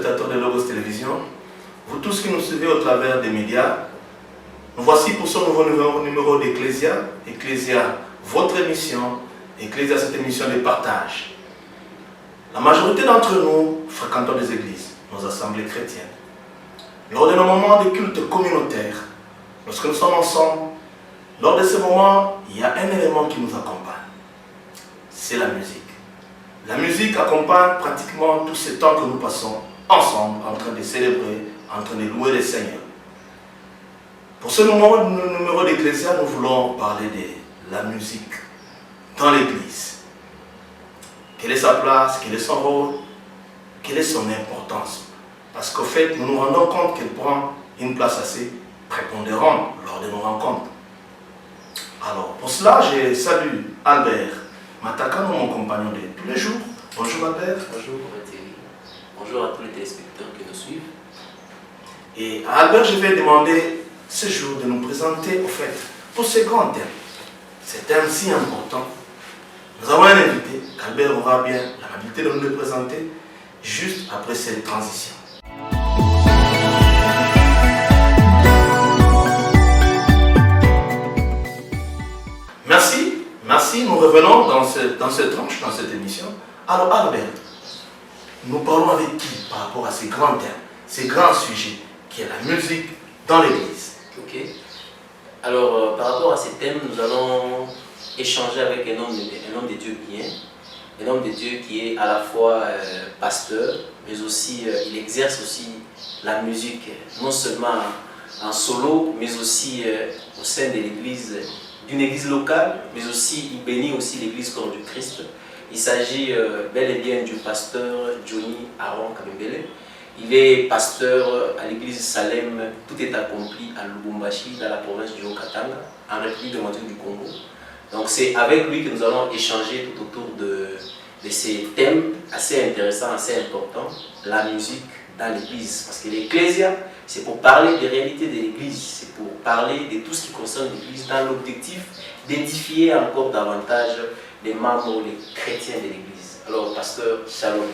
téléspectateurs de Logos Télévision, vous tous qui nous suivez au travers des médias, nous voici pour ce nouveau numéro d'Ecclésia. Ecclésia, votre émission. Ecclésia, cette émission de partage. La majorité d'entre nous fréquentons des églises, nos assemblées chrétiennes. Lors de nos moments de culte communautaire, lorsque nous sommes ensemble, lors de ces moments, il y a un élément qui nous accompagne. C'est la musique. La musique accompagne pratiquement tout ce temps que nous passons ensemble, en train de célébrer, en train de louer le Seigneur. Pour ce numéro d'Ecclésia, nous voulons parler de la musique dans l'Église. Quelle est sa place, quel est son rôle, quelle est son importance? Parce qu'au fait, nous nous rendons compte qu'elle prend une place assez prépondérante lors de nos rencontres. Alors, pour cela, je salue Albert Matakano, mon compagnon de tous les jours. Bonjour Albert. Bonjour Thierry. Bonjour à tous les téléspectateurs qui nous suivent. Et à Albert, je vais demander ce jour de nous présenter, au fait, pour ce grand thème. Ce thème si important. Nous avons un invité, qu'Albert aura bien l'amabilité de nous le présenter juste après cette transition. Merci, nous revenons dans cette tranche, dans cette émission. Alors Albert, nous parlons avec qui par rapport à ces grands thèmes, ces grands sujets, qui est la musique dans l'Église? Ok. Alors, par rapport à ces thèmes, nous allons échanger avec un homme de Dieu bien, un homme de Dieu qui est à la fois pasteur, mais aussi il exerce aussi la musique, non seulement en solo, mais aussi au sein de l'Église, d'une église locale, mais aussi il bénit aussi l'église corps du Christ. Il s'agit bel et bien du pasteur Johnny Aaron Kamembele. Il est pasteur à l'église Salem, tout est accompli à Lubumbashi, dans la province du Haut-Katanga, en République démocratique du Congo. Donc c'est avec lui que nous allons échanger tout autour de ces thèmes assez intéressants, assez importants, la musique dans l'église. Parce que l'Ecclésia, c'est pour parler des réalités de l'église, c'est pour parler de tout ce qui concerne l'église dans l'objectif d'édifier encore davantage les membres, les chrétiens de l'église. Alors, pasteur, shalom.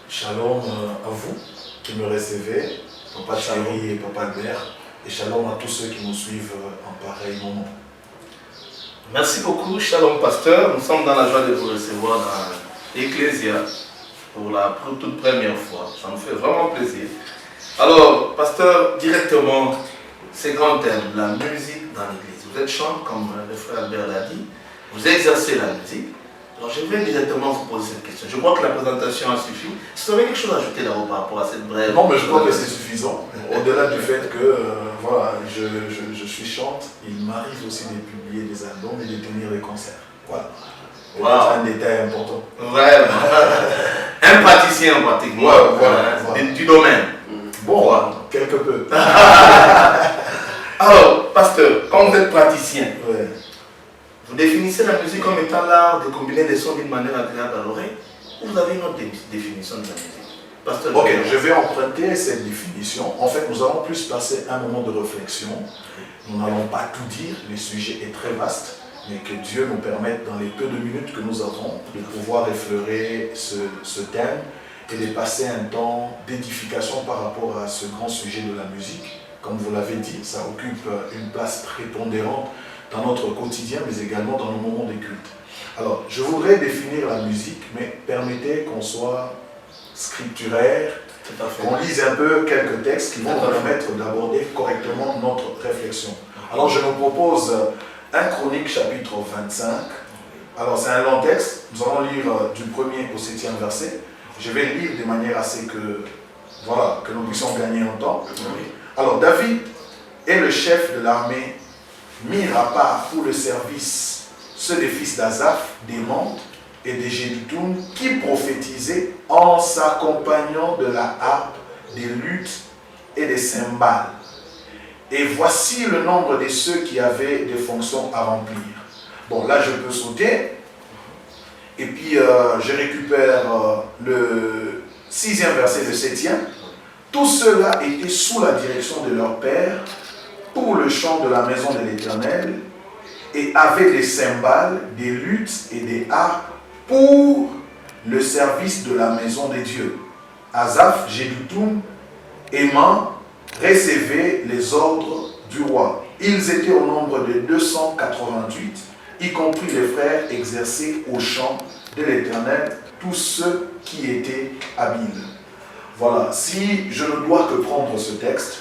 Shalom à vous qui me recevez, Papa Thierry et Papa Albert, et shalom à tous ceux qui nous suivent en pareil moment. Merci beaucoup, shalom pasteur. Nous sommes dans la joie de vous recevoir dans l'Ecclésia pour la toute première fois. Ça nous fait vraiment plaisir. Alors, pasteur, directement, ces grands thèmes, la musique dans l'église. Vous êtes chanteur, comme le frère Albert l'a dit, vous exercez la musique. Alors, je vais directement vous poser cette question. Je crois que la présentation a suffi. Est-ce que vous avez quelque chose à ajouter d'abord par rapport à cette brève? Non, mais je crois que c'est suffisant. Au-delà du fait que voilà, je suis chante, il m'arrive aussi de publier des albums et de tenir des concerts. Voilà. Wow. Un détail important. Vraiment. Un praticien pratiquement, voilà. Du domaine. Bon, voilà. Quelque peu. Alors, pasteur, quand vous êtes praticien, Ouais. vous définissez la musique comme étant l'art de combiner des sons d'une manière agréable à l'oreille, ou vous avez une autre définition de la musique? Pasteur, Ok, je vais emprunter cette définition. En fait, nous allons plus passer un moment de réflexion. Nous n'allons pas tout dire, le sujet est très vaste, mais que Dieu nous permette, dans les peu de minutes que nous avons, de pouvoir effleurer ce thème et de passer un temps d'édification par rapport à ce grand sujet de la musique. Comme vous l'avez dit, ça occupe une place prépondérante dans notre quotidien, mais également dans nos moments de culte. Alors, je voudrais définir la musique, mais permettez qu'on soit scripturaire, qu'on lise un peu quelques textes qui vont nous permettre d'aborder correctement notre réflexion. Alors, je nous propose 1 Chronique chapitre 25. Alors, c'est un long texte. Nous allons lire du 1er au 7e verset. Je vais lire de manière assez que nous puissions gagner en temps. Alors, David est le chef de l'armée, mis à part pour le service ceux des fils d'Azaph, d'Héman et de Jéduthun, qui prophétisaient en s'accompagnant de la harpe, des luttes et des cymbales. Et voici le nombre de ceux qui avaient des fonctions à remplir. Bon, là je peux sauter. Et puis je récupère le 6e verset, le 7e. Tous ceux-là étaient sous la direction de leur père pour le chant de la maison de l'Éternel et avaient des cymbales, des luttes et des harpes pour le service de la maison de Dieu. Asaph, Jeduthun, Héman recevaient les ordres du roi. Ils étaient au nombre de 288, y compris les frères exercés au champ de l'Éternel, tous ceux qui étaient habiles. Voilà, si je ne dois que prendre ce texte,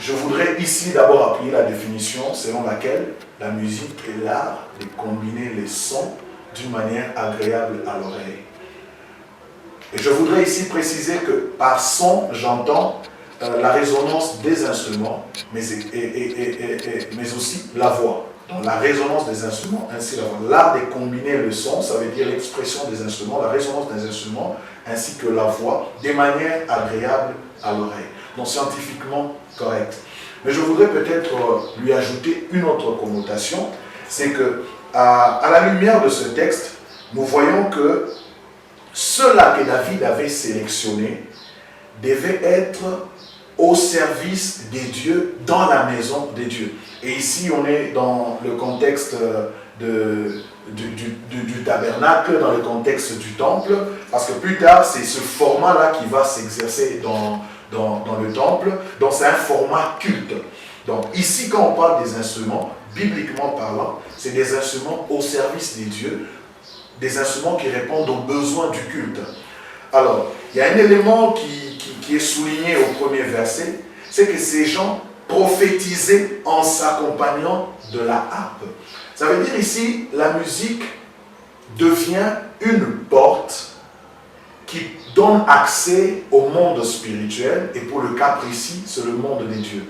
je voudrais ici d'abord appuyer la définition selon laquelle la musique est l'art de combiner les sons d'une manière agréable à l'oreille. Et je voudrais ici préciser que par son, j'entends la résonance des instruments, mais aussi la voix. Donc la résonance des instruments, ainsi la voix. L'art de combiner le son, ça veut dire l'expression des instruments, la résonance des instruments, ainsi que la voix, de manière agréable à l'oreille. Donc scientifiquement correct. Mais je voudrais peut-être lui ajouter une autre connotation, c'est que à la lumière de ce texte, nous voyons que ceux-là que David avait sélectionnés devaient être au service des dieux dans la maison des dieux. Et ici, on est dans le contexte du tabernacle, dans le contexte du temple, parce que plus tard, c'est ce format-là qui va s'exercer dans le temple. Donc, c'est un format culte. Donc, ici, quand on parle des instruments, bibliquement parlant, c'est des instruments au service des dieux, des instruments qui répondent aux besoins du culte. Alors, il y a un élément qui est souligné au premier verset, c'est que ces gens prophétisaient en s'accompagnant de la harpe. Ça veut dire ici, la musique devient une porte qui donne accès au monde spirituel, et pour le cas précis, c'est le monde des dieux.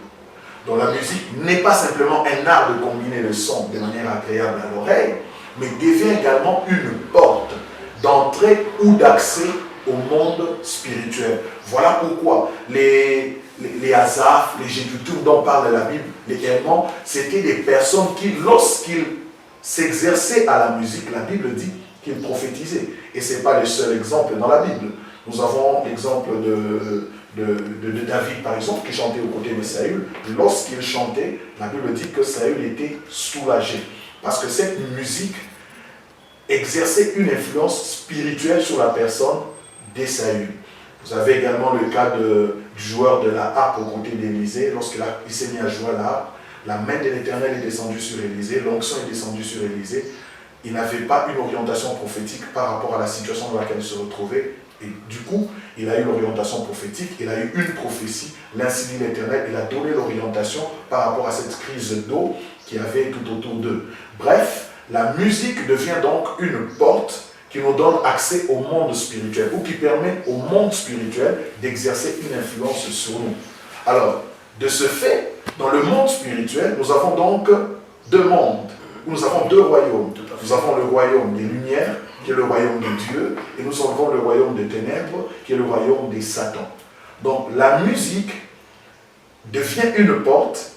Donc la musique n'est pas simplement un art de combiner le son de manière agréable à l'oreille, mais devient également une porte d'entrée ou d'accès au monde spirituel. Voilà pourquoi les Asaph, les Jeduthun dont parle la Bible, les Héman, c'était des personnes qui, lorsqu'ils s'exerçaient à la musique, la Bible dit qu'ils prophétisaient. Et ce n'est pas le seul exemple dans la Bible. Nous avons l'exemple de David, par exemple, qui chantait aux côtés de Saül. Lorsqu'il chantait, la Bible dit que Saül était soulagé. Parce que cette musique exerçait une influence spirituelle sur la personne de Saül. Vous avez également le cas du joueur de la harpe aux côtés d'Élisée. Lorsqu'il s'est mis à jouer à la harpe, la main de l'Éternel est descendue sur Élisée, l'onction est descendue sur Élisée. Il n'avait pas une orientation prophétique par rapport à la situation dans laquelle il se retrouvait. Et du coup, il a eu l'orientation prophétique, il a eu une prophétie, l'ainsi dit l'Éternel, il a donné l'orientation par rapport à cette crise d'eau qui avait tout autour d'eux. Bref, la musique devient donc une porte qui nous donne accès au monde spirituel, ou qui permet au monde spirituel d'exercer une influence sur nous. Alors, de ce fait, dans le monde spirituel, nous avons donc deux mondes, nous avons deux royaumes. Nous avons le royaume des lumières, qui est le royaume de Dieu, et nous avons le royaume des ténèbres, qui est le royaume des Satan. Donc la musique devient une porte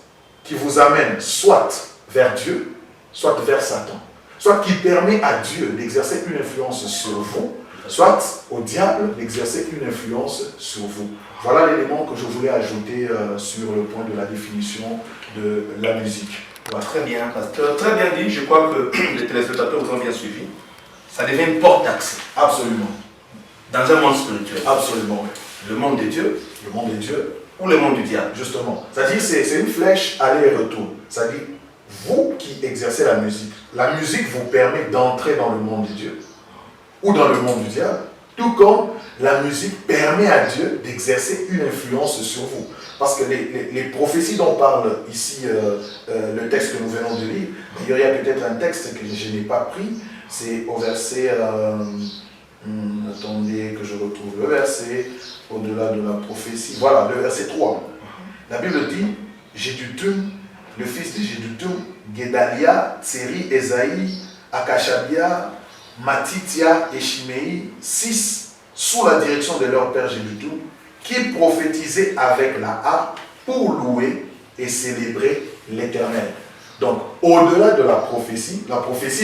qui vous amène soit vers Dieu, soit vers Satan. Soit qui permet à Dieu d'exercer une influence sur vous, soit au diable d'exercer une influence sur vous. Voilà l'élément que je voulais ajouter sur le point de la définition de la musique. Voilà. Très bien, pasteur. Très bien dit. Je crois que les téléspectateurs vous ont bien suivi. Ça devient une porte d'accès. Absolument. Dans un monde spirituel. Absolument, oui. Le monde de Dieu. Le monde de Dieu. Ou le monde du diable. Justement. C'est-à-dire c'est une flèche aller et retour. C'est-à-dire, vous qui exercez la musique vous permet d'entrer dans le monde de Dieu ou dans le monde du diable, tout comme la musique permet à Dieu d'exercer une influence sur vous. Parce que les prophéties dont parle ici le texte que nous venons de lire, d'ailleurs il y a peut-être un texte que je n'ai pas pris, c'est au verset, attendez que je retrouve le verset, au-delà de la prophétie, voilà, le verset 3. La Bible dit, Jeduthun, le fils de Jeduthun, Guédalia, Tseri, Esaïe, Akashabia, Matitia et Shimei, 6, sous la direction de leur père Jeduthun, qui prophétisaient avec la harpe pour louer et célébrer l'Éternel. Donc, au-delà de la prophétie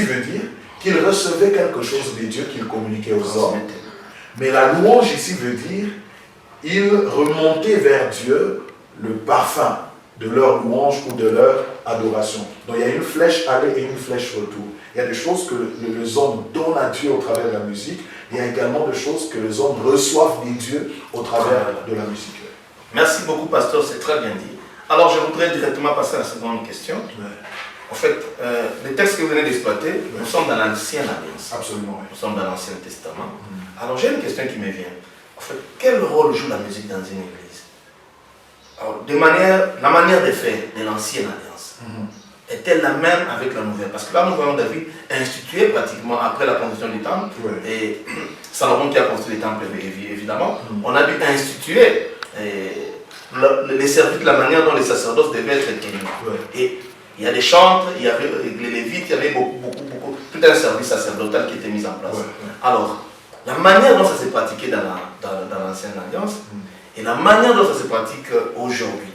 veut dire qu'ils recevaient quelque chose de Dieu qu'ils communiquaient aux hommes. Mais la louange ici veut dire ils remontaient vers Dieu le parfum de leur louange ou de leur adoration. Donc il y a une flèche aller et une flèche retour. Il y a des choses que les hommes donnent à Dieu au travers de la musique, il y a également des choses que les hommes reçoivent des dieux au travers de la musique. Merci beaucoup, pasteur, c'est très bien dit. Alors, je voudrais directement passer à la seconde question. En fait, les textes que vous venez d'exploiter, nous sommes dans l'Ancienne Alliance. Absolument, oui. Nous sommes dans l'Ancien Testament. Alors, j'ai une question qui me vient. En fait, quel rôle joue la musique dans une église? Alors, la manière de faire de l'Ancienne Alliance, est-elle la même avec la Nouvelle? Parce que là, nous voyons David instituer pratiquement après la construction du temple, et Salomon qui a construit le temple, évidemment, on a dû instituer les services, la manière dont les sacerdoces devaient être tenus. Et il y a des chantres, il y avait les Lévites, il y avait beaucoup, tout un service sacerdotal qui était mis en place. Alors, la manière dont ça s'est pratiqué dans l'Ancienne Alliance et la manière dont ça se pratique aujourd'hui,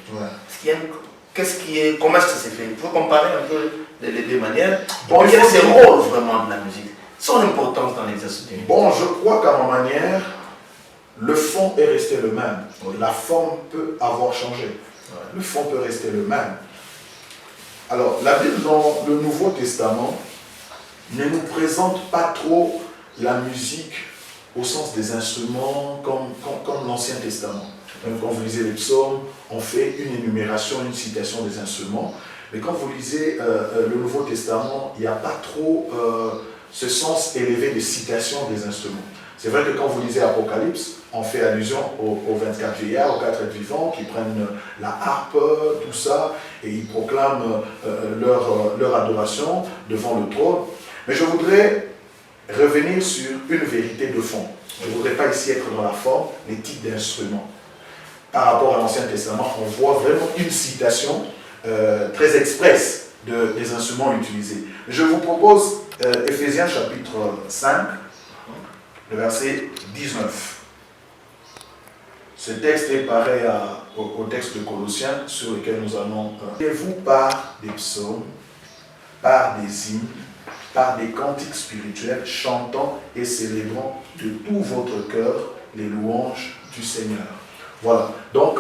comment est-ce que ça s'est fait? Il faut comparer un peu les deux manières. Quel est le rôle vraiment de la musique? Son importance dans l'exercice du musique? Bon, je crois qu'à ma manière, le fond est resté le même. La forme peut avoir changé. Le fond peut rester le même. Alors, la Bible dans le Nouveau Testament ne nous présente pas trop la musique au sens des instruments comme l'Ancien Testament. Même quand vous lisez les psaumes, on fait une énumération, une citation des instruments. Mais quand vous lisez le Nouveau Testament, il n'y a pas trop ce sens élevé de citation des instruments. C'est vrai que quand vous lisez Apocalypse, on fait allusion aux 24 vieillards, aux 4 êtres vivants qui prennent la harpe, tout ça, et ils proclament leur adoration devant le trône. Mais je voudrais revenir sur une vérité de fond. Je ne voudrais pas ici être dans la forme, les types d'instruments. Par rapport à l'Ancien Testament, on voit vraiment une citation très expresse des instruments utilisés. Je vous propose Éphésiens chapitre 5, le verset 19. Ce texte est pareil au texte de Colossiens sur lequel nous allons. Vous par des psaumes, par des hymnes, par des cantiques spirituels, chantant et célébrant de tout votre cœur les louanges du Seigneur. Voilà. Donc,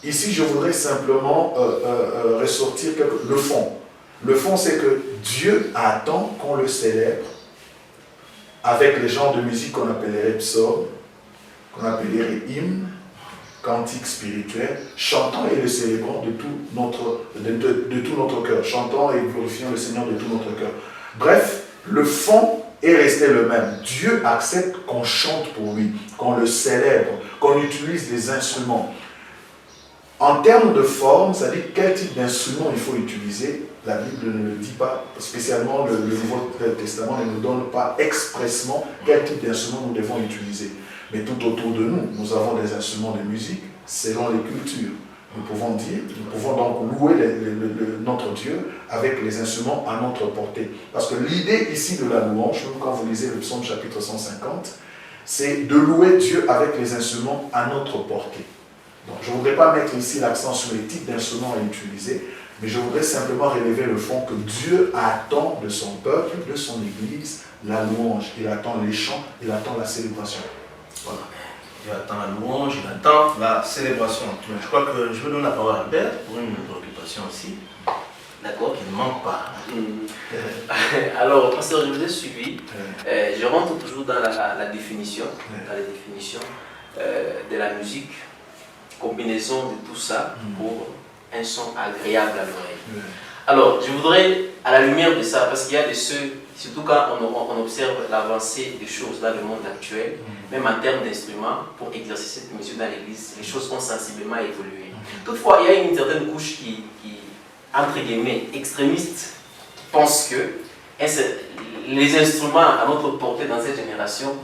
ici, je voudrais simplement ressortir le fond. Le fond, c'est que Dieu attend qu'on le célèbre avec les genres de musique qu'on appellerait psaumes, qu'on appellerait hymnes, cantiques spirituels, chantant et le célébrant de tout notre cœur, chantant et glorifiant le Seigneur de tout notre cœur. Bref, le fond est resté le même. Dieu accepte qu'on chante pour lui, qu'on le célèbre, qu'on utilise des instruments. En termes de forme, c'est-à-dire quel type d'instrument il faut utiliser, la Bible ne le dit pas, spécialement le Nouveau Testament ne nous donne pas expressément quel type d'instrument nous devons utiliser. Mais tout autour de nous, nous avons des instruments de musique selon les cultures. Nous pouvons donc louer notre Dieu avec les instruments à notre portée. Parce que l'idée ici de la louange, même quand vous lisez le psaume chapitre 150, c'est de louer Dieu avec les instruments à notre portée. Donc, je ne voudrais pas mettre ici l'accent sur les types d'instruments à utiliser, mais je voudrais simplement relever le fond que Dieu attend de son peuple, de son Église, la louange. Il attend les chants, il attend la célébration. Voilà. Dieu attend la louange, il attend la célébration. Je crois que je vais donner la parole à Albert pour une préoccupation aussi. D'accord, qu'il ne manque pas. Alors, pasteur, je vous ai suivi. Je rentre toujours dans la définition, de la musique, combinaison de tout ça pour un son agréable à l'oreille. Alors, je voudrais, à la lumière de ça, parce qu'il y a de ceux, surtout quand on observe l'avancée des choses dans le monde actuel, même en termes d'instruments, pour exercer cette mission dans l'église, les choses ont sensiblement évolué. Toutefois, il y a une certaine couche qui entre guillemets, extrémistes, pensent que les instruments à notre portée dans cette génération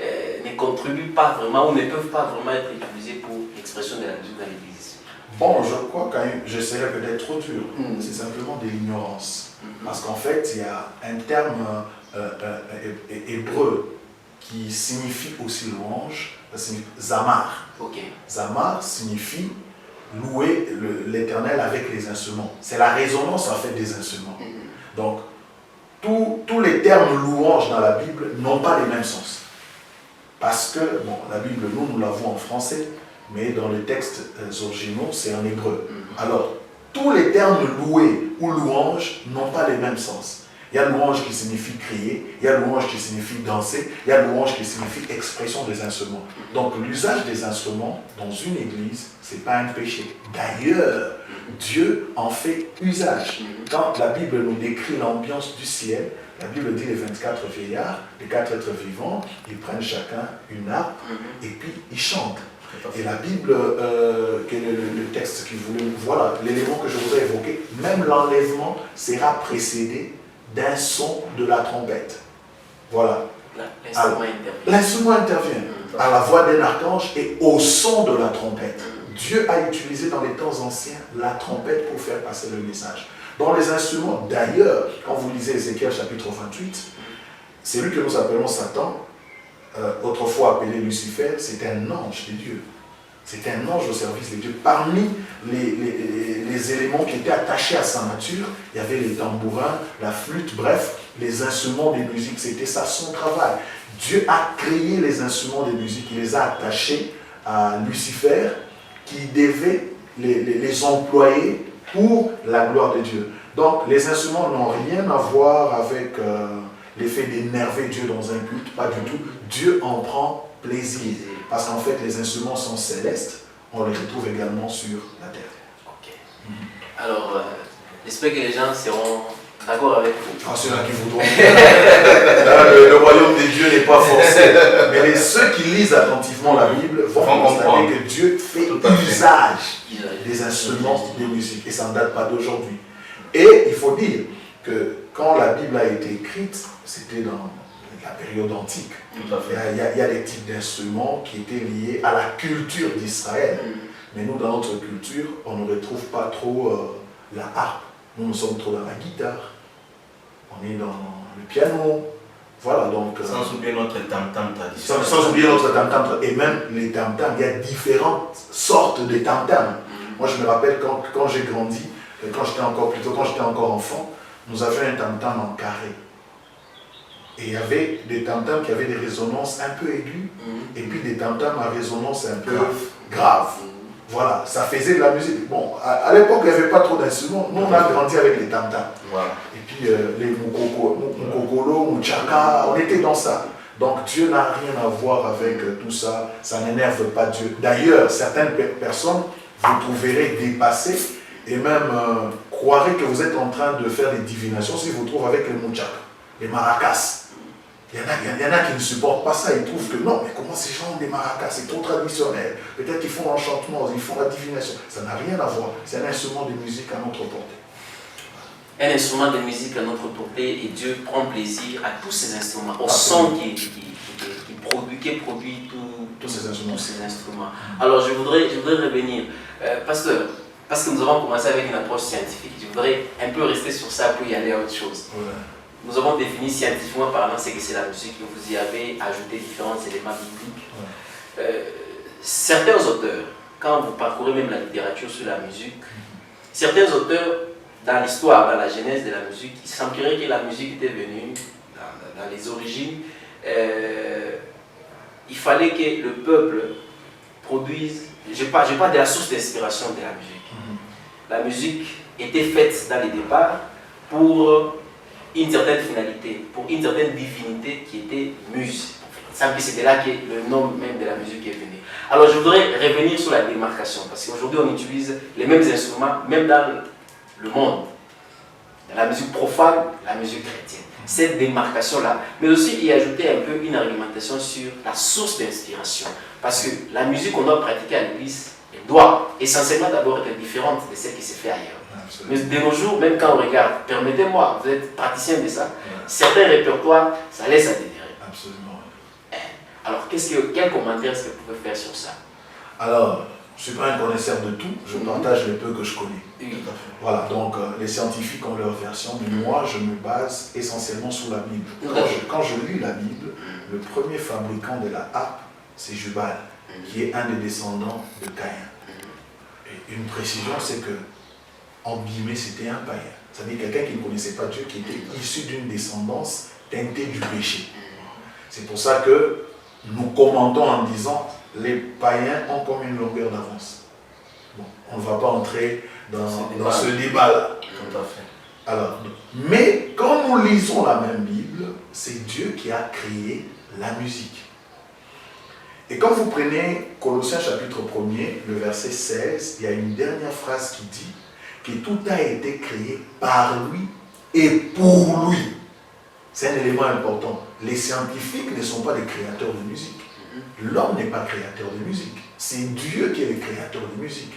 ne contribuent pas vraiment ou ne peuvent pas vraiment être utilisés pour l'expression de la musique dans l'église. Bon, je crois que j'essaierai peut-être trop dur. C'est simplement de l'ignorance. Parce qu'en fait, il y a un terme hébreu qui signifie aussi louange, ça signifie zamar. Zamar signifie louer l'Éternel avec les instruments. C'est la résonance en fait des instruments. Donc, tous les termes louange dans la Bible n'ont pas les mêmes sens. Parce que, bon, la Bible, nous l'avons en français, mais dans les textes originaux, c'est en hébreu. Alors, tous les termes louer ou louange n'ont pas les mêmes sens. Il y a louange qui signifie crier, il y a louange qui signifie danser, il y a louange qui signifie expression des instruments. Donc l'usage des instruments dans une église, ce n'est pas un péché. D'ailleurs, Dieu en fait usage. Quand la Bible nous décrit l'ambiance du ciel, la Bible dit les 24 vieillards, les 4 êtres vivants, ils prennent chacun une harpe et puis ils chantent. Et la Bible, quel est le texte qui voulait... Voilà, l'élément que je vous ai évoqué, même l'enlèvement sera précédé d'un son de la trompette. Voilà. L'instrument intervient à la voix d'un archange et au son de la trompette. Dieu a utilisé dans les temps anciens la trompette pour faire passer le message. Dans les instruments, d'ailleurs, quand vous lisez Ézéchiel chapitre 28, c'est lui que nous appelons Satan, autrefois appelé Lucifer, c'est un ange de Dieu. C'est un ange au service de Dieu. Parmi les éléments qui étaient attachés à sa nature, il y avait les tambourins, la flûte, bref, les instruments de musique. C'était ça son travail. Dieu a créé les instruments de musique, il les a attachés à Lucifer, qui devait les employer pour la gloire de Dieu. Donc les instruments n'ont rien à voir avec l'effet d'énerver Dieu dans un culte, pas du tout. Dieu en prend plaisir. Parce qu'en fait, les instruments sont célestes, on les retrouve également sur la terre. Ok. Alors, j'espère que les gens seront d'accord avec vous. Ah, ceux-là qui voudront. le royaume de Dieu n'est pas forcé. Mais ceux qui lisent attentivement la Bible vont constater que Dieu fait usage des instruments de musique. Et ça ne date pas d'aujourd'hui. Et il faut dire que quand la Bible a été écrite, c'était dans la période antique. Il y a des types d'instruments qui étaient liés à la culture d'Israël. Mais nous, dans notre culture, on ne retrouve pas trop la harpe. Nous sommes trop dans la guitare. On est dans le piano. Voilà, donc... sans oublier notre tam-tam traditionnel. Sans oublier notre tam-tam. Et même les tam-tams, il y a différentes sortes de tam-tams. Moi, je me rappelle quand j'ai grandi, quand j'étais encore enfant, nous avions un tam-tam en carré. Et il y avait des tam-tams qui avaient des résonances un peu aiguës, et puis des tam-tams à résonance un peu grave. Voilà, ça faisait de la musique. Bon, à l'époque, il n'y avait pas trop d'instruments. Nous, on a grandi avec les tam-tams. Voilà. Et puis les mukokolo, mouchaka, on était dans ça. Donc Dieu n'a rien à voir avec tout ça. Ça n'énerve pas Dieu. D'ailleurs, certaines personnes, vous trouverez dépassées et même croirez que vous êtes en train de faire des divinations si vous trouvez avec les mouchaka, les maracas. Il y en a qui ne supportent pas ça, ils trouvent que non, mais comment ces gens ont des maracas, c'est trop traditionnel. Peut-être qu'ils font l'enchantement, ils font la divination. Ça n'a rien à voir, c'est un instrument de musique à notre portée. Un instrument de musique à notre portée et Dieu prend plaisir à tous ces instruments, au son qui produit tous ces instruments. Alors je voudrais revenir, pasteur, parce que nous avons commencé avec une approche scientifique, je voudrais un peu rester sur ça pour y aller à autre chose. Ouais. Nous avons défini scientifiquement parlant ce que c'est la musique, et vous y avez ajouté différents éléments bibliques. Ouais. Certains auteurs, quand vous parcourez même la littérature sur la musique, certains auteurs, dans l'histoire, dans la genèse de la musique, il semblerait que la musique était venue, dans les origines, il fallait que le peuple produise, je parle de la source d'inspiration de la musique. La musique était faite dans les départs pour une certaine finalité, pour une certaine divinité qui était muse. C'était là que le nom même de la musique est venu. Alors je voudrais revenir sur la démarcation, parce qu'aujourd'hui on utilise les mêmes instruments, même dans le monde. La musique profane, la musique chrétienne. Cette démarcation-là, mais aussi y ajouter un peu une argumentation sur la source d'inspiration. Parce que la musique qu'on doit pratiquer à l'église, elle doit essentiellement d'abord être différente de celle qui se fait ailleurs. Mais de nos jours, même quand on regarde, permettez-moi, vous êtes praticien de ça, certains répertoires, ça laisse à désirer. Absolument. Alors, quel commentaire est-ce que vous pouvez faire sur ça? Alors, je ne suis pas un connaisseur de tout, je partage le peu que je connais. Oui. Voilà, donc les scientifiques ont leur version, mais moi je me base essentiellement sur la Bible. Quand je lis la Bible, le premier fabricant de la harpe, c'est Jubal, qui est un des descendants de Caïn. Et une précision, c'est que, en guillemets, c'était un païen. C'est-à-dire quelqu'un qui ne connaissait pas Dieu, qui était issu d'une descendance teintée du péché. C'est pour ça que nous commentons en disant les païens ont comme une longueur d'avance. Bon, on ne va pas entrer dans ce débat-là. Tout à fait. Alors, mais quand nous lisons la même Bible, c'est Dieu qui a créé la musique. Et quand vous prenez Colossiens chapitre 1er, le verset 16, il y a une dernière phrase qui dit que tout a été créé par lui et pour lui. C'est un élément important. Les scientifiques ne sont pas des créateurs de musique. L'homme n'est pas créateur de musique. C'est Dieu qui est le créateur de musique.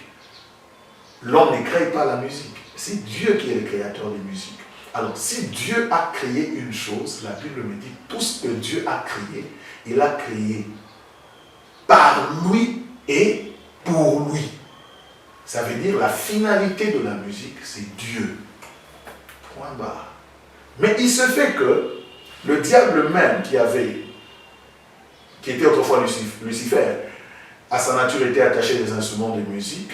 L'homme ne crée pas la musique. C'est Dieu qui est le créateur de musique. Alors, si Dieu a créé une chose, la Bible me dit, tout ce que Dieu a créé, il a créé par lui et pour lui. Ça veut dire la finalité de la musique, c'est Dieu. Point barre. Mais il se fait que le diable même qui était autrefois Lucifer, à sa nature était attaché des instruments de musique,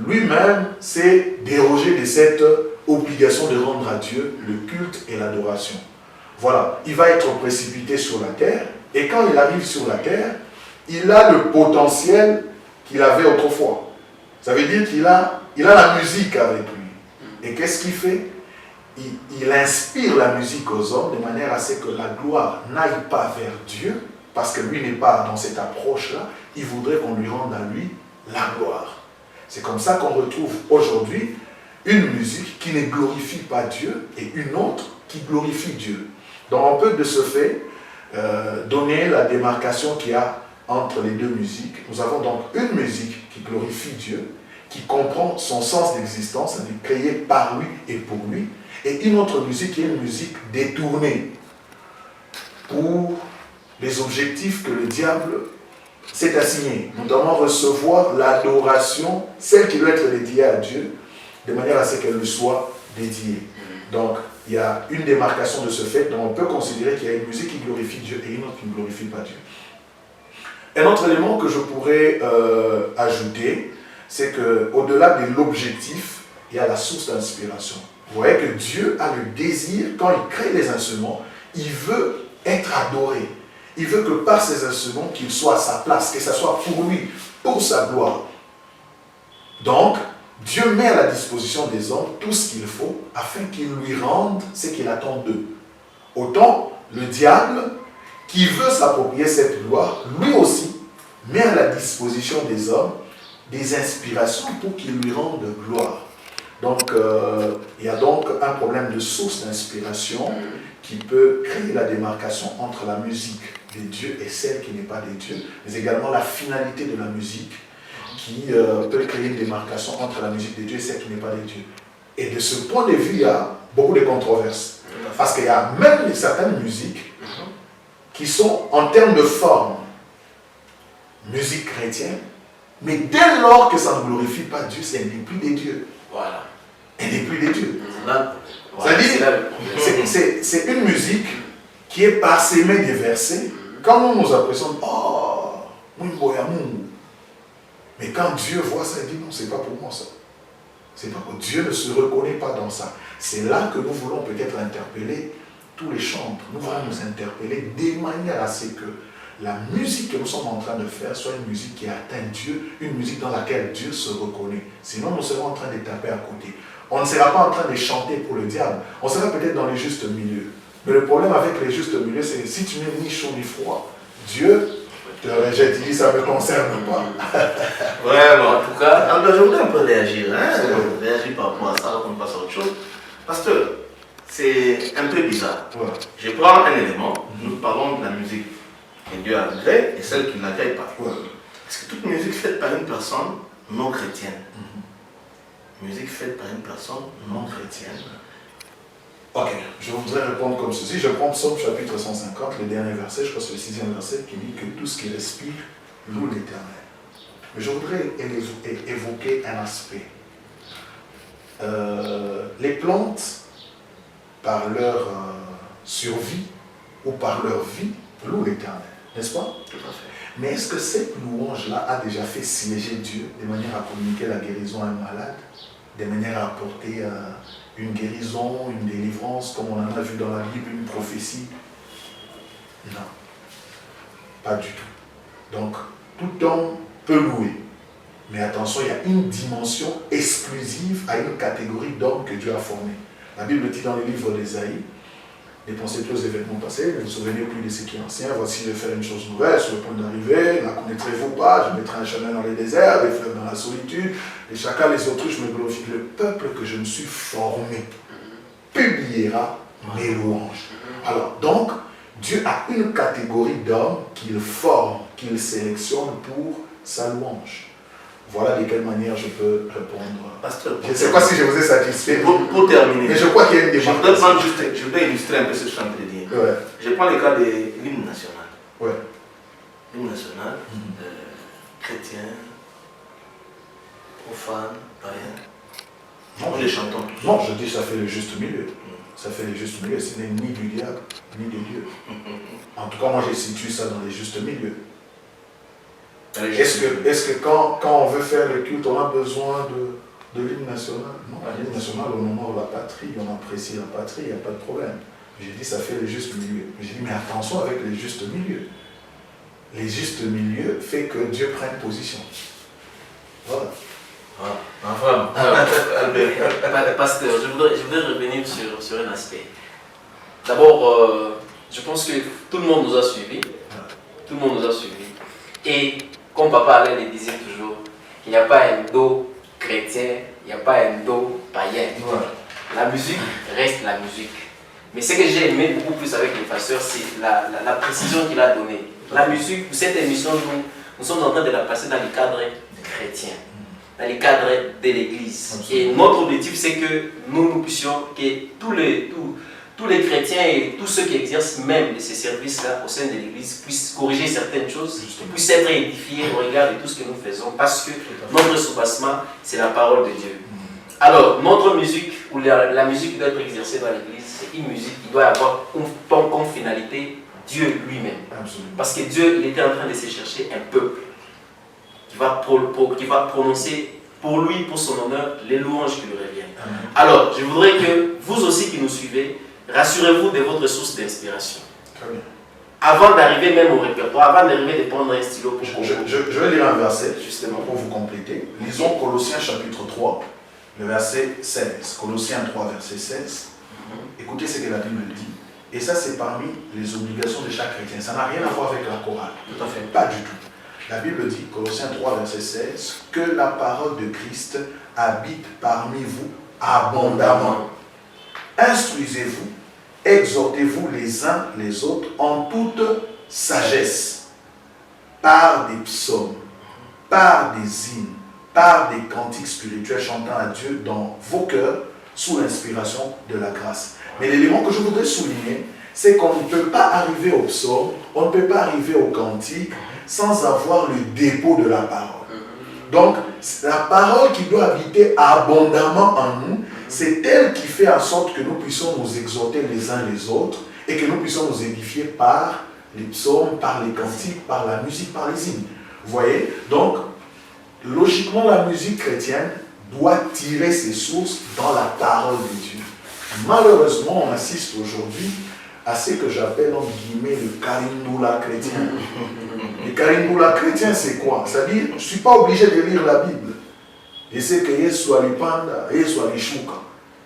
lui-même s'est dérogé de cette obligation de rendre à Dieu le culte et l'adoration. Voilà, il va être précipité sur la terre, et quand il arrive sur la terre, il a le potentiel qu'il avait autrefois. Ça veut dire qu'il a la musique avec lui. Et qu'est-ce qu'il fait? Il inspire la musique aux hommes de manière à ce que la gloire n'aille pas vers Dieu, parce que lui n'est pas dans cette approche-là. Il voudrait qu'on lui rende à lui la gloire. C'est comme ça qu'on retrouve aujourd'hui une musique qui ne glorifie pas Dieu et une autre qui glorifie Dieu. Donc on peut de ce fait donner la démarcation qu'il y a entre les deux musiques. Nous avons donc une musique qui glorifie Dieu, qui comprend son sens d'existence, c'est-à-dire créée par lui et pour lui, et une autre musique qui est une musique détournée pour les objectifs que le diable s'est assigné, notamment recevoir l'adoration, celle qui doit être dédiée à Dieu, de manière à ce qu'elle lui soit dédiée. Donc, il y a une démarcation de ce fait, donc on peut considérer qu'il y a une musique qui glorifie Dieu et une autre qui ne glorifie pas Dieu. Un autre élément que je pourrais ajouter, c'est qu'au-delà de l'objectif, il y a la source d'inspiration. Vous voyez que Dieu a le désir, quand il crée les instruments, il veut être adoré. Il veut que par ces instruments, qu'il soit à sa place, que ce soit pour lui, pour sa gloire. Donc, Dieu met à la disposition des hommes tout ce qu'il faut afin qu'ils lui rendent ce qu'il attend d'eux. Autant le diable, qui veut s'approprier cette gloire, lui aussi met à la disposition des hommes des inspirations pour qu'ils lui rendent gloire. Donc, il y a donc un problème de source d'inspiration qui peut créer la démarcation entre la musique de Dieu et celle qui n'est pas de Dieu, mais également la finalité de la musique qui peut créer une démarcation entre la musique de Dieu et celle qui n'est pas de Dieu. Et de ce point de vue, il y a beaucoup de controverses. Parce qu'il y a même certaines musiques qui sont en termes de forme, musique chrétienne, mais dès lors que ça ne glorifie pas Dieu, c'est n'est plus des dieux. Voilà. Elle n'est plus des dieux. Voilà. C'est-à-dire, c'est une musique qui est parsemée des versets. Quand nous nous apprécions, oh, mais quand Dieu voit ça, il dit non, c'est pas pour moi ça. C'est pas pour Dieu ne se reconnaît pas dans ça. C'est là que nous voulons peut-être interpeller tous les chantres. Nous voulons nous interpeller de manière à ce que la musique que nous sommes en train de faire soit une musique qui atteint Dieu, une musique dans laquelle Dieu se reconnaît. Sinon, nous serons en train de taper à côté. On ne sera pas en train de chanter pour le diable. On sera peut-être dans les justes milieux. Mais le problème avec les justes milieux, c'est que si tu n'es ni chaud ni froid, Dieu te rejette. Il dit, ça ne me concerne pas. Vraiment. En tout cas, alors, je voudrais un peu réagir. Réagir par rapport à ça, avant qu'on passe à autre chose. Pasteur, c'est un peu bizarre. Ouais. Je prends un élément. Nous parlons de la musique que Dieu agrée et celle qui ne l'agrée pas. Ouais. Parce que toute musique faite par une personne non chrétienne, musique faite par une personne non chrétienne. Ok, je voudrais répondre comme ceci. Je prends Psaume chapitre 150, le dernier verset, je crois que c'est le 6e verset, qui dit que tout ce qui respire loue l'Éternel. Mais je voudrais évoquer un aspect. Les plantes, par leur survie ou par leur vie, louent l'Éternel, n'est-ce pas? Tout à fait. Mais est-ce que cette louange-là a déjà fait siéger Dieu de manière à communiquer la guérison à un malade, de manière à apporter une guérison, une délivrance, comme on en a vu dans la Bible, une prophétie? Non, pas du tout. Donc, tout homme peut louer. Mais attention, il y a une dimension exclusive à une catégorie d'hommes que Dieu a formés. La Bible dit dans le livre d'Ésaïe, ne pensez plus aux événements passés, ne vous souvenez plus de ce qui est ancien. Voici, je vais faire une chose nouvelle sur le point d'arriver. La connaîtrez-vous pas? Je mettrai un chemin dans les déserts, des fleuves dans la solitude, les chacals, les autruches me glorifient. Le peuple que je me suis formé publiera mes louanges. Alors, donc, Dieu a une catégorie d'hommes qu'il forme, qu'il sélectionne pour sa louange. Voilà de quelle manière je peux répondre. Pasteur, Je ne sais pas si je vous ai satisfait. Pour terminer, Mais je crois qu'il y a une démarcation. je vais illustrer un peu ce que je suis en train de dire. Ouais. Je prends le cas de l'hymne national. Ouais. L'hymne national, chrétien, profane, païen. Non, Nous les chantons tous. Non, je dis ça fait le juste milieu. Ça fait le juste milieu. Ce n'est ni du diable, ni de Dieu. En tout cas, moi, je situe ça dans les justes milieux. Est-ce que quand on veut faire le culte, on a besoin de l'hymne national? Non, l'hymne national, on honore la patrie, on apprécie la patrie, il n'y a pas de problème. J'ai dit, ça fait le juste milieu. J'ai dit, mais attention avec les justes milieux. Les justes milieux fait que Dieu prenne position. Voilà. Enfin, Alors, pasteur, je voudrais revenir sur un aspect. D'abord, je pense que tout le monde nous a suivis. Tout le monde nous a suivis. Et comme papa Alain le disait toujours, il n'y a pas un dos chrétien, il n'y a pas un dos païen. La musique reste la musique. Mais ce que j'ai aimé beaucoup plus avec les pasteurs, c'est la précision qu'il a donnée. La musique, pour cette émission, nous sommes en train de la passer dans les cadres chrétiens, dans les cadres de l'Église. Et notre objectif, c'est que nous puissions, que tous les chrétiens et tous ceux qui exercent même ces services-là au sein de l'Église puissent corriger certaines choses, puissent être édifiés au regard de tout ce que nous faisons, parce que notre soubassement, c'est la parole de Dieu. Alors, notre musique, ou la musique qui doit être exercée dans l'Église, c'est une musique qui doit avoir comme finalité Dieu lui-même. Parce que Dieu, il était en train de se chercher un peuple qui va prononcer pour lui, pour son honneur, les louanges qui lui reviennent. Alors, je voudrais que vous aussi qui nous suivez, rassurez-vous de votre source d'inspiration. Avant d'arriver même au répertoire, avant d'arriver de prendre un stylo pour je vais lire un verset, justement, pour vous compléter. Lisons Colossiens chapitre 3, le verset 16. Colossiens 3, verset 16. Écoutez ce que la Bible dit. Et ça, c'est parmi les obligations de chaque chrétien. Ça n'a rien à voir avec la chorale. Tout à fait. Pas du tout. La Bible dit, Colossiens 3, verset 16, que la parole de Christ habite parmi vous abondamment. Instruisez-vous, exhortez-vous les uns les autres en toute sagesse, par des psaumes, par des hymnes, par des cantiques spirituels chantant à Dieu dans vos cœurs sous l'inspiration de la grâce. Mais l'élément que je voudrais souligner, c'est qu'on ne peut pas arriver au psaume, on ne peut pas arriver au cantique sans avoir le dépôt de la parole. Donc, la parole qui doit habiter abondamment en nous, c'est elle qui fait en sorte que nous puissions nous exhorter les uns les autres et que nous puissions nous édifier par les psaumes, par les cantiques, par la musique, par les hymnes. Vous voyez? Donc, logiquement, la musique chrétienne doit tirer ses sources dans la parole de Dieu. Malheureusement, on assiste aujourd'hui à ce que j'appelle en guillemets le carimboula chrétien. Le carimboula chrétien, c'est quoi? C'est-à-dire, je ne suis pas obligé de lire la Bible. Je sais que Yesu alipanda, Yesu alishuka.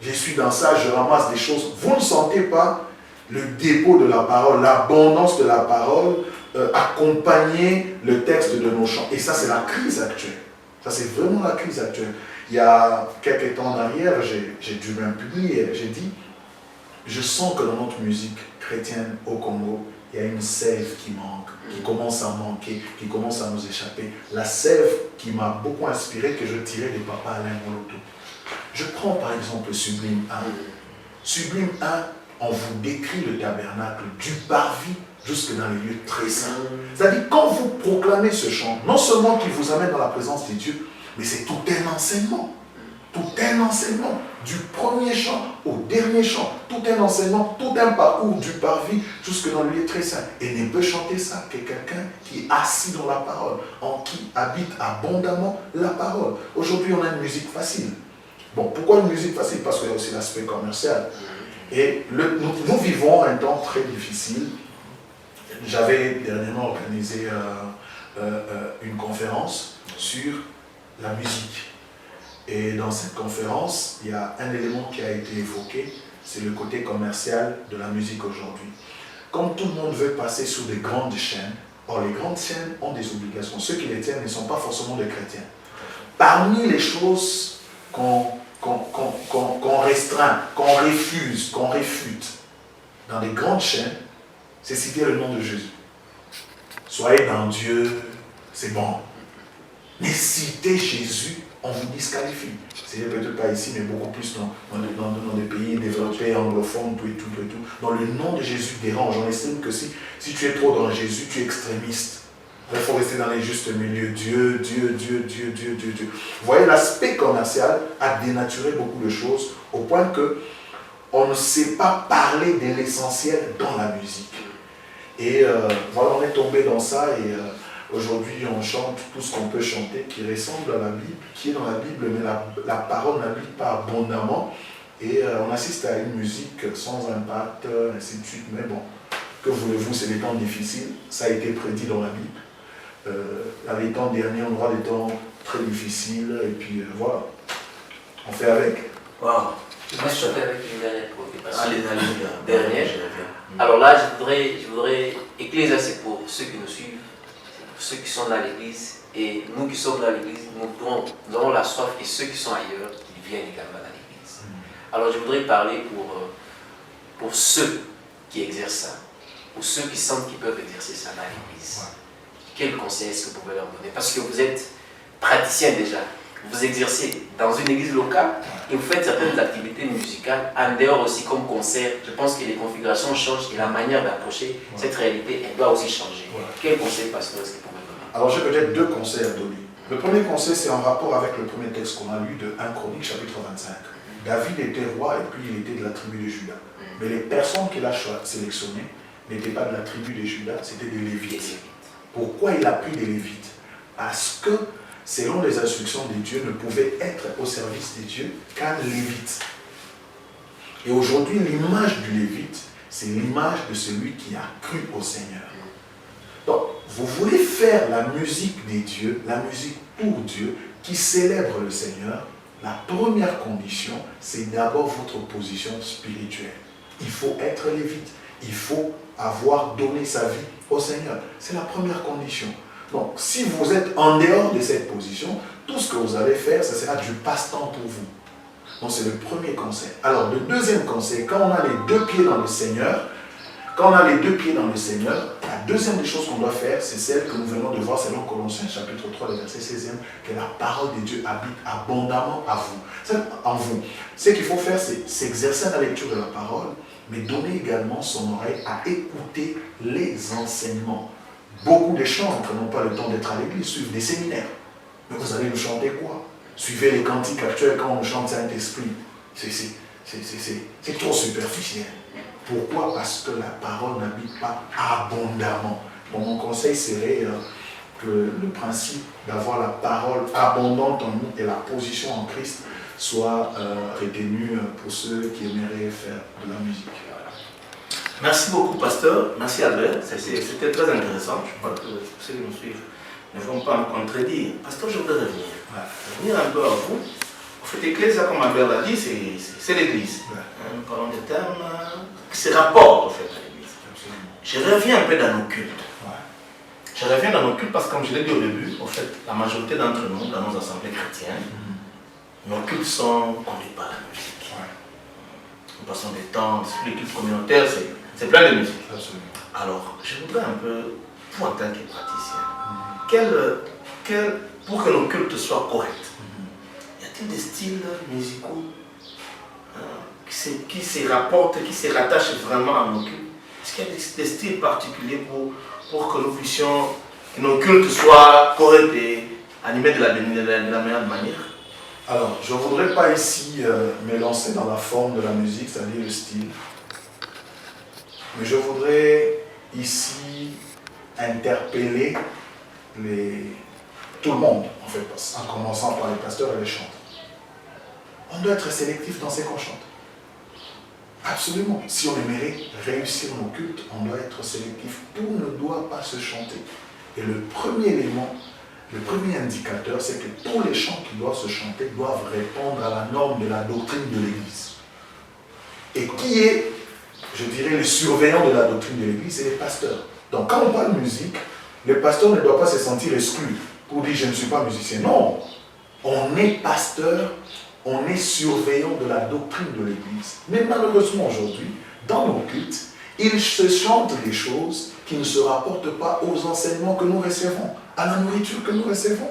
Je suis dans ça, je ramasse des choses. Vous ne sentez pas le dépôt de la parole, l'abondance de la parole accompagner le texte de nos chants. Et ça, c'est la crise actuelle. Ça, c'est vraiment la crise actuelle. Il y a quelques temps en arrière, j'ai dû même publier, j'ai dit, je sens que dans notre musique chrétienne au Congo, il y a une sève qui manque, qui commence à manquer, qui commence à nous échapper. La sève qui m'a beaucoup inspiré, que je tirais de Papa Alain Moloto. Je prends par exemple Sublime 1. Sublime 1, on vous décrit le tabernacle du parvis jusque dans les lieux très saints. C'est-à-dire, quand vous proclamez ce chant, non seulement qu'il vous amène dans la présence de Dieu, mais c'est tout un enseignement. Tout un enseignement. Du premier chant au dernier chant. Tout un enseignement, tout un parcours du parvis jusque dans le lieu très saint. Et ne peut chanter ça que quelqu'un qui est assis dans la parole, en qui habite abondamment la parole. Aujourd'hui, on a une musique facile. Bon, pourquoi une musique facile? Parce qu'il y a aussi l'aspect commercial. Et nous vivons un temps très difficile. J'avais dernièrement organisé une conférence sur la musique. Et dans cette conférence, il y a un élément qui a été évoqué, c'est le côté commercial de la musique aujourd'hui. Comme tout le monde veut passer sur des grandes chaînes, or les grandes chaînes ont des obligations. Ceux qui les tiennent ne sont pas forcément des chrétiens. Parmi les choses qu'on restreint, qu'on refuse, qu'on réfute dans les grandes chaînes, c'est citer le nom de Jésus. Soyez dans Dieu, c'est bon. Mais citer Jésus, on vous disqualifie. C'est peut-être pas ici, mais beaucoup plus dans des pays développés, anglophones, tout et tout. Dans le nom de Jésus dérange. On estime que si tu es trop dans Jésus, tu es extrémiste. Il faut rester dans les justes milieux. Dieu. Vous voyez, l'aspect commercial a dénaturé beaucoup de choses au point que on ne sait pas parler de l'essentiel dans la musique. Et voilà, on est tombé dans ça et aujourd'hui on chante tout ce qu'on peut chanter qui ressemble à la Bible, qui est dans la Bible, mais la parole n'habite pas abondamment. Et on assiste à une musique sans impact, ainsi de suite. Mais bon, que voulez-vous, c'est des temps difficiles. Ça a été prédit dans la Bible. Les temps derniers, on aura des temps très difficiles. Et puis voilà, on fait avec. Wow. Je vais choper avec une dernière préoccupation. Allez, Dernière. Alors là, je voudrais Ecclésia, c'est pour ceux qui nous suivent, pour ceux qui sont dans l'église. Et nous qui sommes dans l'église, nous avons la soif et ceux qui sont ailleurs, qui viennent également dans l'église. Alors je voudrais parler pour ceux qui exercent ça, pour ceux qui sentent qu'ils peuvent exercer ça dans l'église. Quel conseil est-ce que vous pouvez leur donner? Parce que vous êtes praticien déjà. Vous exercez dans une église locale et vous faites certaines activités musicales en dehors aussi comme concert. Je pense que les configurations changent et la manière d'approcher cette réalité, elle doit aussi changer. Quel conseil, pasteur, est-ce que vous pouvez donner? Alors j'ai peut-être deux conseils à donner. Le premier conseil, c'est en rapport avec le premier texte qu'on a lu de 1 Chronique, chapitre 25. David était roi et puis il était de la tribu de Juda. Mais les personnes qu'il a sélectionnées n'étaient pas de la tribu de Juda, c'était des Lévites. Pourquoi il a pris des Lévites? Parce que selon les instructions de Dieu, ne pouvait être au service de Dieu qu'un lévite. Et aujourd'hui, l'image du lévite, c'est l'image de celui qui a cru au Seigneur. Donc, vous voulez faire la musique des dieux, la musique pour Dieu, qui célèbre le Seigneur, la première condition, c'est d'abord votre position spirituelle. Il faut être lévite. Il faut avoir donné sa vie au Seigneur. C'est la première condition. Donc, si vous êtes en dehors de cette position, tout ce que vous allez faire, ce sera du passe-temps pour vous. Donc, c'est le premier conseil. Alors, le deuxième conseil, quand on a les deux pieds dans le Seigneur, la deuxième des choses qu'on doit faire, c'est celle que nous venons de voir selon Colossiens chapitre 3, le verset 16e, que la parole de Dieu habite abondamment en vous. Ce qu'il faut faire, c'est s'exercer à la lecture de la parole, mais donner également son oreille à écouter les enseignements. Beaucoup de chantres n'ont pas le temps d'être à l'église, suivent des séminaires. Mais vous allez nous chanter quoi? Suivez les cantiques actuels quand on chante Saint-Esprit. C'est trop superficiel. Pourquoi? Parce que la parole n'habite pas abondamment. Donc mon conseil serait que le principe d'avoir la parole abondante en nous et la position en Christ soit retenu pour ceux qui aimeraient faire de la musique. Merci beaucoup, pasteur. Merci, Albert. C'était très intéressant. Je crois que ceux qui nous suivent ne vont pas me contredire. Pasteur, je voudrais revenir un peu à vous. En fait, l'Église, comme Albert l'a dit, c'est l'Église. Nous parlons des termes qui se rapportent en fait, à l'Église. Je reviens un peu dans nos cultes. Je reviens dans nos cultes parce que, comme je l'ai dit au début, en fait, la majorité d'entre nous, dans nos assemblées chrétiennes, nos cultes sont conduits par la musique. Nous passons des temps, les cultes communautaires, c'est plein de musique. Absolument. Alors, je voudrais un peu, vous en tant que praticien, pour que nos cultes soient corrects, y a-t-il des styles musicaux qui se rapportent, qui se rattachent vraiment à nos cultes? Est-ce qu'il y a des styles particuliers pour que nous puissions, que nos cultes soient corrects et animés de la meilleure manière? Alors, je ne voudrais pas ici me lancer dans la forme de la musique, c'est-à-dire le style. Mais je voudrais ici interpeller tout le monde, en fait, en commençant par les pasteurs et les chanteurs. On doit être sélectif dans ce qu'on chante. Absolument. Si on aimerait réussir nos cultes, on doit être sélectif. Tout ne doit pas se chanter. Et le premier élément Le premier indicateur, c'est que tous les chants qui doivent se chanter doivent répondre à la norme de la doctrine de l'Église. Et qui est, je dirais, le surveillant de la doctrine de l'Église? C'est les pasteurs. Donc quand on parle de musique, le pasteur ne doit pas se sentir exclu pour dire je ne suis pas musicien. Non, on est pasteur, on est surveillant de la doctrine de l'Église. Mais malheureusement aujourd'hui, dans nos cultes, ils se chantent des choses qui ne se rapportent pas aux enseignements que nous recevons, à la nourriture que nous recevons.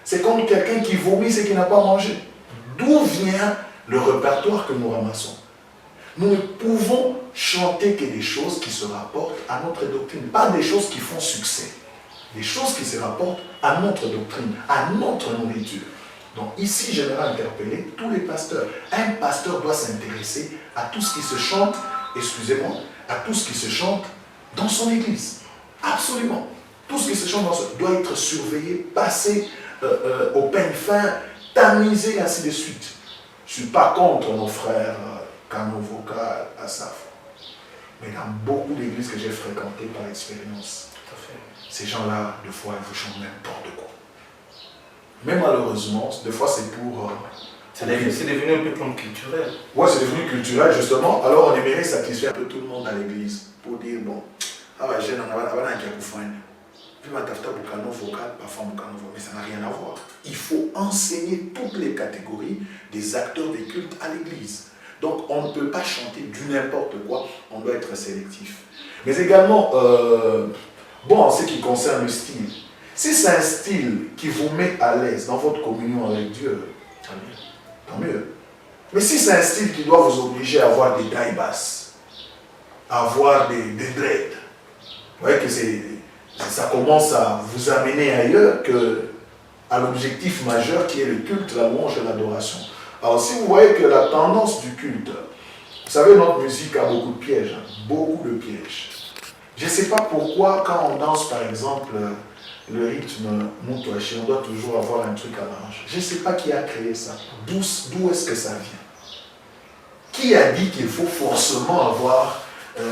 C'est comme quelqu'un qui vomit ce qu'il n'a pas mangé. D'où vient le répertoire que nous ramassons? Nous ne pouvons chanter que des choses qui se rapportent à notre doctrine, pas des choses qui font succès. Des choses qui se rapportent à notre doctrine, à notre nourriture. Donc ici, j'aimerais interpeller tous les pasteurs. Un pasteur doit s'intéresser à tout ce qui se chante, excusez-moi, à tout ce qui se chante dans son église. Absolument. Tout ce qui se chante doit être surveillé, passé au peigne fin, tamisé, ainsi de suite. Je ne suis pas contre nos frères Cano Vocal, Asaf. Mais dans beaucoup d'églises que j'ai fréquentées par expérience, ces gens-là, des fois, ils vous chantent n'importe quoi. Mais malheureusement, des fois, c'est pour... c'est devenu un peu comme culturel. Oui, c'est devenu culturel, justement. Alors, on aimerait satisfaire un peu tout le monde à l'église pour dire, bon, ah ouais, j'ai un mais ça n'a rien à voir. Il faut enseigner toutes les catégories des acteurs des cultes à l'église. Donc, on ne peut pas chanter du n'importe quoi, on doit être sélectif. Mais également, bon, en ce qui concerne le style, si c'est un style qui vous met à l'aise dans votre communion avec Dieu, tant mieux. Mais si c'est un style qui doit vous obliger à avoir des tailles basses, à avoir des dreads, vous voyez que ça commence à vous amener ailleurs qu'à l'objectif majeur qui est le culte, la louange et l'adoration. Alors si vous voyez que la tendance du culte, vous savez, notre musique a beaucoup de pièges, beaucoup de pièges. Je ne sais pas pourquoi quand on danse par exemple le rythme Moutouaché, on doit toujours avoir un truc à la hanche. Je ne sais pas qui a créé ça. D'où est-ce que ça vient? Qui a dit qu'il faut forcément avoir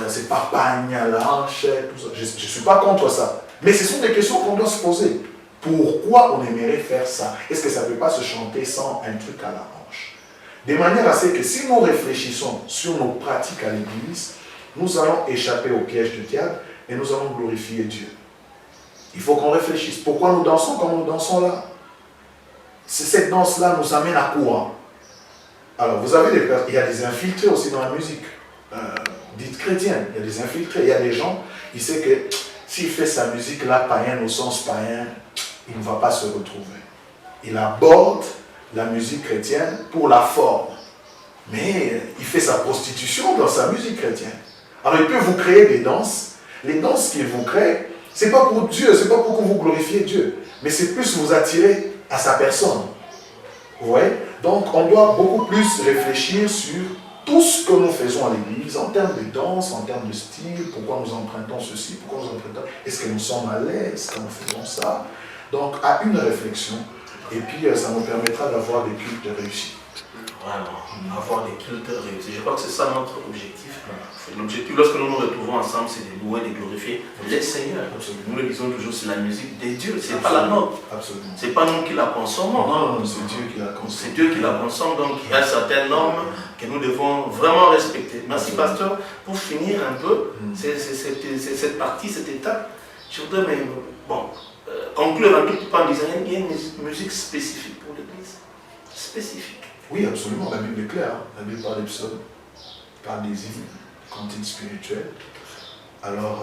ces papagnes à la hanche, tout ça? Je ne suis pas contre ça. Mais ce sont des questions qu'on doit se poser. Pourquoi on aimerait faire ça? Est-ce que ça ne peut pas se chanter sans un truc à la hanche? De manière à ce que si nous réfléchissons sur nos pratiques à l'église, nous allons échapper au piège du diable et nous allons glorifier Dieu. Il faut qu'on réfléchisse. Pourquoi nous dansons comme nous dansons là? Cette danse-là nous amène à quoi? Alors, vous avez il y a des infiltrés aussi dans la musique, dite chrétienne. Il y a des infiltrés. Il y a des gens, il sait que s'il fait sa musique là, païenne, au sens païen, il ne va pas se retrouver. Il aborde la musique chrétienne pour la forme. Mais il fait sa prostitution dans sa musique chrétienne. Alors, il peut vous créer des danses. Les danses qu'il vous crée, ce n'est pas pour Dieu, ce n'est pas pour que vous glorifiez Dieu, mais c'est plus vous attirer à sa personne. Vous voyez? Donc, on doit beaucoup plus réfléchir sur tout ce que nous faisons à l'église, en termes de danse, en termes de style, pourquoi nous empruntons ceci, pourquoi nous empruntons, est-ce que nous sommes à l'aise quand nous faisons ça? Donc, à une réflexion, et puis ça nous permettra d'avoir des cultes réussis. Vraiment, avoir des cultes réussis. Je crois que c'est ça notre objectif. L'objectif, lorsque nous nous retrouvons ensemble, c'est de louer, de glorifier les Seigneurs. Absolument. Nous le disons toujours, c'est la musique des dieux, c'est pas la nôtre. Absolument. C'est pas nous qui la consommons. Non, c'est Dieu qui la consomme. C'est Dieu qui la consomme, donc il y a certaines normes que nous devons vraiment respecter. Merci, pasteur. Pour finir un peu, cette partie, cette étape, je voudrais conclure un tout petit peu en disant qu'il y a une musique spécifique pour l'Église. Spécifique. Oui, absolument. La Bible est claire. La Bible parle des psaumes, parle des hymnes, cantiques spirituels. Alors,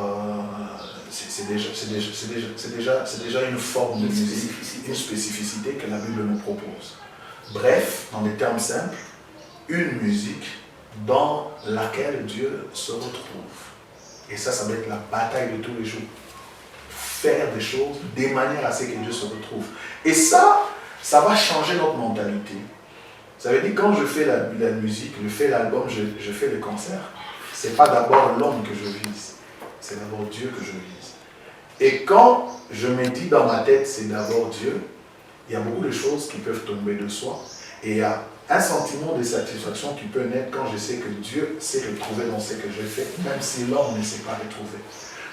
c'est déjà une forme de musique, une spécificité que la Bible nous propose. Bref, dans des termes simples, une musique dans laquelle Dieu se retrouve. Et ça va être la bataille de tous les jours. Faire des choses de manière à ce que Dieu se retrouve. Et ça va changer notre mentalité. Ça veut dire quand je fais la musique, je fais l'album, je fais le concert, ce n'est pas d'abord l'homme que je vise, c'est d'abord Dieu que je vise. Et quand je me dis dans ma tête, c'est d'abord Dieu, il y a beaucoup de choses qui peuvent tomber de soi. Et il y a un sentiment de satisfaction qui peut naître quand je sais que Dieu s'est retrouvé dans ce que je fais, même si l'homme ne s'est pas retrouvé.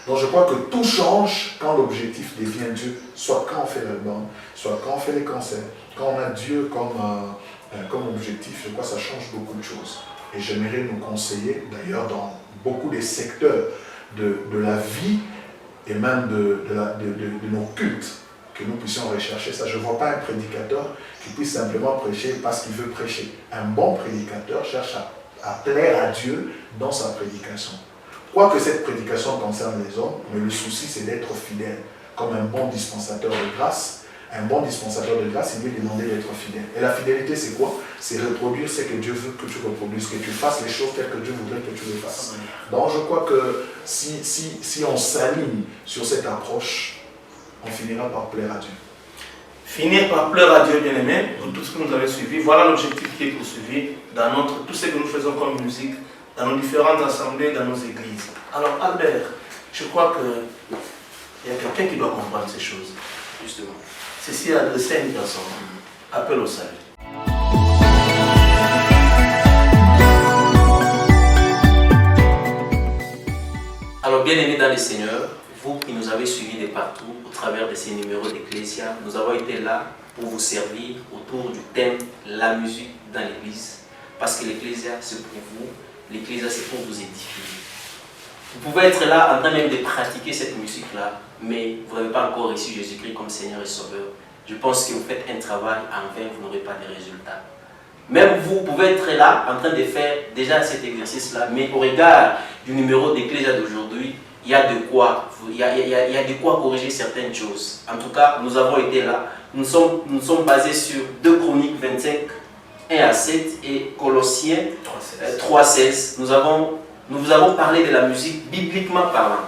Donc je crois que tout change quand l'objectif devient Dieu, soit quand on fait l'album, soit quand on fait les concerts, quand on a Dieu comme objectif, je crois que ça change beaucoup de choses. Et j'aimerais nous conseiller, d'ailleurs dans beaucoup des secteurs de la vie et même de nos cultes, que nous puissions rechercher ça. Je ne vois pas un prédicateur qui puisse simplement prêcher parce qu'il veut prêcher. Un bon prédicateur cherche à plaire à Dieu dans sa prédication. Quoique cette prédication concerne les hommes, mais le souci c'est d'être fidèle. Comme un bon dispensateur de grâce, il lui est demandé d'être fidèle. Et la fidélité c'est quoi? C'est reproduire ce que Dieu veut que tu reproduises, que tu fasses les choses telles que Dieu voudrait que tu les fasses. Donc je crois que si on s'aligne sur cette approche, on finira par plaire à Dieu. Finir par plaire à Dieu, bien-aimé, pour tout ce que nous avons suivi. Voilà l'objectif qui est poursuivi dans tout ce que nous faisons comme musique, dans nos différentes assemblées, dans nos églises. Alors Albert, je crois qu'il y a quelqu'un qui doit comprendre ces choses. Justement. Ceci est adressé à une personne. Appel au salut. Alors, bien-aimés dans le Seigneur, vous qui nous avez suivis de partout au travers de ces numéros d'Ecclésia, nous avons été là pour vous servir autour du thème la musique dans l'Église. Parce que l'Ecclésia, c'est pour vous, l'Ecclésia, c'est pour vous édifier. Vous pouvez être là en train même de pratiquer cette musique-là, mais vous n'avez pas encore reçu Jésus-Christ comme Seigneur et Sauveur. Je pense que vous faites un travail en vain, vous n'aurez pas de résultats. Même vous pouvez être là en train de faire déjà cet exercice-là, mais au regard du numéro d'Ecclésia d'aujourd'hui, il y a de quoi corriger certaines choses. En tout cas, nous avons été là. Nous sommes basés sur 2 Chroniques 25, 1 à 7 et Colossiens 3,16. Nous vous avons parlé de la musique bibliquement parlant.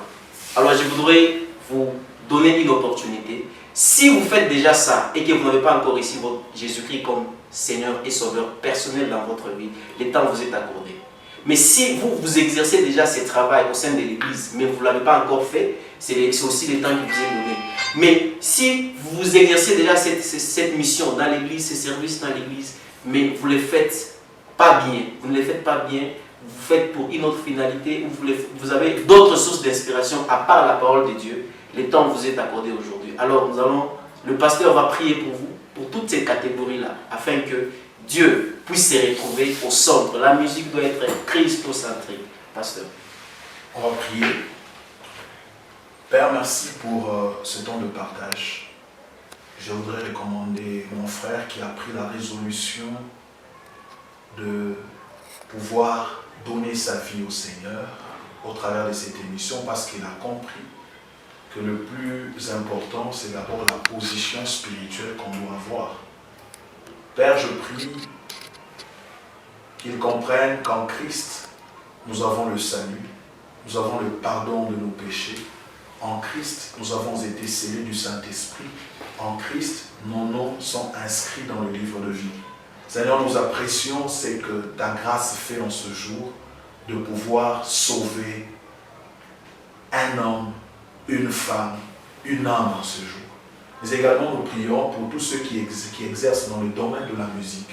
Alors je voudrais vous donner une opportunité. Si vous faites déjà ça et que vous n'avez pas encore ici votre Jésus-Christ comme Seigneur et Sauveur personnel dans votre vie, le temps vous est accordé. Mais si vous exercez déjà ce travail au sein de l'Église, mais vous ne l'avez pas encore fait, c'est aussi le temps qui vous est donné. Mais si vous exercez déjà cette mission dans l'Église, ce service dans l'Église, mais vous ne le faites pas bien, vous faites pour une autre finalité, ou vous avez d'autres sources d'inspiration à part la parole de Dieu, le temps vous est accordé aujourd'hui. Alors le pasteur va prier pour vous, pour toutes ces catégories-là, afin que Dieu puisse se retrouver au centre. La musique doit être christocentrique. Pasteur. On va prier. Père, merci pour ce temps de partage. Je voudrais recommander mon frère qui a pris la résolution de pouvoir donner sa vie au Seigneur au travers de cette émission parce qu'il a compris que le plus important, c'est d'abord la position spirituelle qu'on doit avoir. Père, je prie qu'ils comprennent qu'en Christ, nous avons le salut, nous avons le pardon de nos péchés. En Christ, nous avons été scellés du Saint-Esprit. En Christ, nos noms sont inscrits dans le livre de vie. Seigneur, nous apprécions ce que ta grâce fait en ce jour de pouvoir sauver un homme, une femme, une âme en ce jour. Mais également, nous prions pour tous ceux qui exercent dans le domaine de la musique,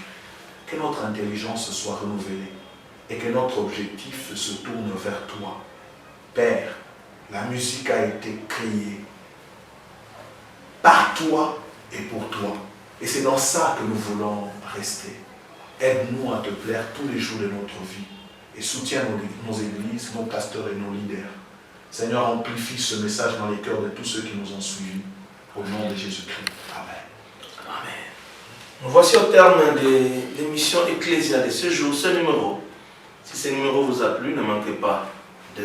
que notre intelligence soit renouvelée et que notre objectif se tourne vers toi. Père, la musique a été créée par toi et pour toi. Et c'est dans ça que nous voulons rester. Aide-nous à te plaire tous les jours de notre vie et soutiens nos églises, nos pasteurs et nos leaders. Seigneur, amplifie ce message dans les cœurs de tous ceux qui nous ont suivis. Au nom de Jésus-Christ. Amen. Amen. Nous voici au terme de l'émission Ecclésia de ce jour, ce numéro. Si ce numéro vous a plu, ne manquez pas de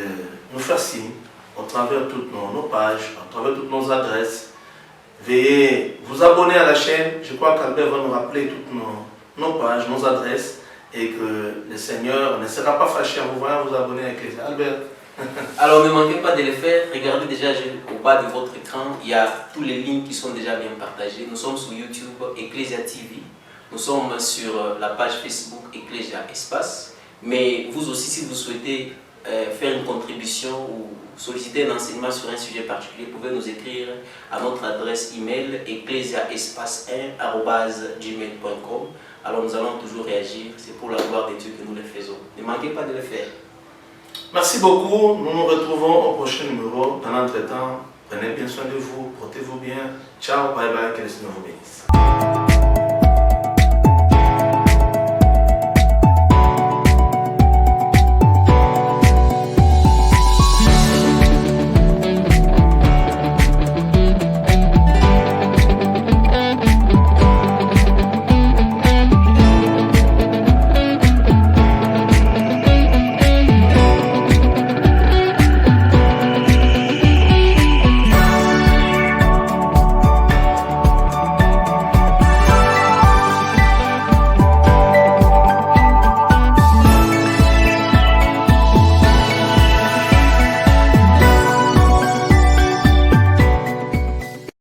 nous faire signe au travers toutes nos pages, à travers toutes nos adresses. Veuillez vous abonner à la chaîne. Je crois qu'Albert va nous rappeler toutes nos pages, nos adresses, et que le Seigneur ne sera pas fâché en vous voyant vous abonner à Ecclésia. Albert. Alors ne manquez pas de le faire. Regardez déjà au bas de votre écran, il y a tous les liens qui sont déjà bien partagés. Nous sommes sur YouTube, Ecclésia TV. Nous sommes sur la page Facebook Ecclésia Espace. Mais vous aussi, si vous souhaitez faire une contribution ou solliciter un enseignement sur un sujet particulier, vous pouvez nous écrire à notre adresse email ecclesiaespace1@gmail.com. Alors nous allons toujours réagir. C'est pour la gloire de Dieu que nous le faisons. Ne manquez pas de le faire. Merci beaucoup. Nous nous retrouvons au prochain numéro. Dans l'entretemps, prenez bien soin de vous, portez-vous bien. Ciao, bye bye, que le Seigneur vous bénisse.